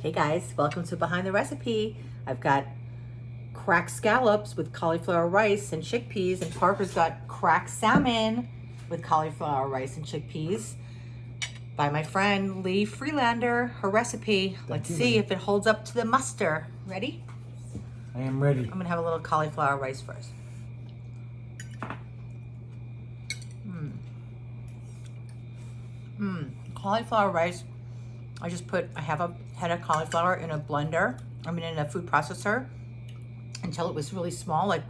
Hey guys, welcome to Behind the Recipe. I've got cracked scallops with cauliflower rice and chickpeas, and Parker's got cracked salmon with cauliflower rice and chickpeas by my friend Lee Freelander, her recipe. Let's see if it holds up to the muster. Ready? I am ready. I'm gonna have a little cauliflower rice first. Cauliflower rice. I have a head of cauliflower in a blender, in a food processor until it was really small, like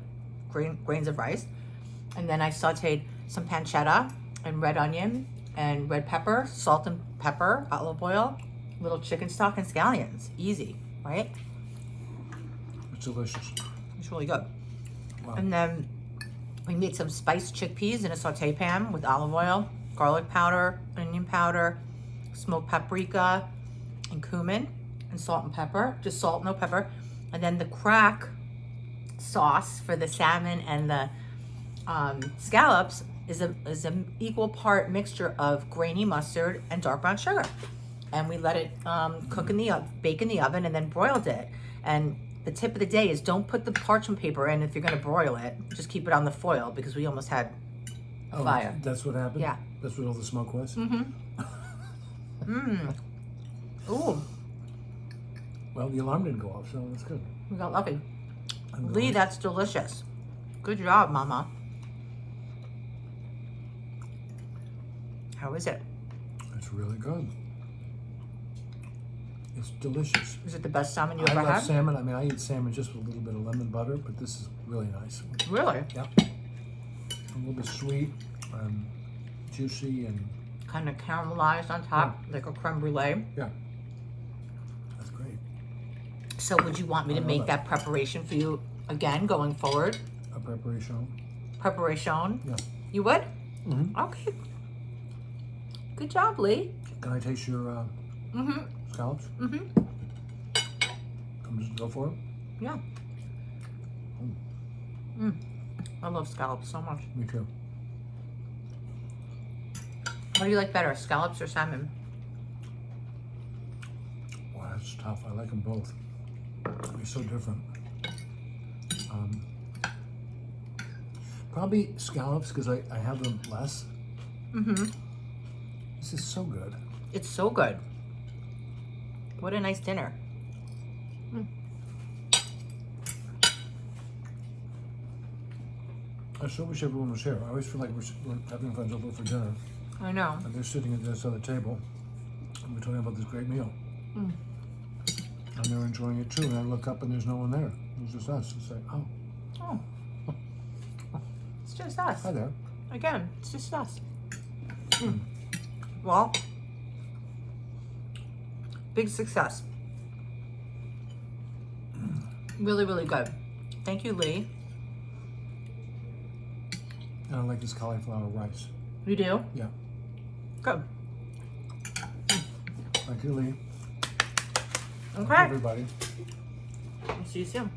grains of rice. And then I sauteed some pancetta and red onion and red pepper, salt and pepper, olive oil, little chicken stock and scallions. Easy, right? It's delicious. It's really good. Wow. And then we made some spiced chickpeas in a saute pan with olive oil, garlic powder, onion powder, smoked paprika, and cumin, and salt and pepper. Just salt, no pepper. And then the crack sauce for the salmon and the scallops is an equal part mixture of grainy mustard and dark brown sugar. And we let it cook in the bake in the oven, and then broiled it. And the tip of the day is don't put the parchment paper in if you're going to broil it. Just keep it on the foil because we almost had a fire. That's what happened? Yeah. That's what all the smoke was? Ooh, Well, the alarm didn't go off, so that's good. we got lucky. Lee, that's delicious. Good job, Mama. How is it? It's really good. It's delicious. Is it the best salmon you I ever love had? salmon. I mean, I eat salmon just with a little bit of lemon butter, but this is really nice. Really? Yeah. A little bit sweet, juicy, and Kind of caramelized on top, like a creme brulee. yeah. That's great. So would you want me to I love make it. that preparation for you again going forward? A preparation. Preparation? Yeah. You would? Mm-hmm. Okay. Good job, Lee. Can I taste your scallops? Just go for it? Yeah. I love scallops so much. Me too. What do you like better, scallops or salmon? Wow, that's tough. I like them both. They're so different. Probably scallops because I have them less. This is so good. It's so good. What a nice dinner. I so wish everyone was here. I always feel like we're having friends over for dinner, I know. and they're sitting at this other table, and we're talking about this great meal. And they're enjoying it too, and I look up and there's no one there. It's just us. It's like, oh, Oh. It's just us. hi there. Again, it's just us. Well, big success. Really, really good. Thank you, Lee. And I like this cauliflower rice. You do? Yeah. Good. Thank you, Lee. Okay. Everybody. I'll see you soon.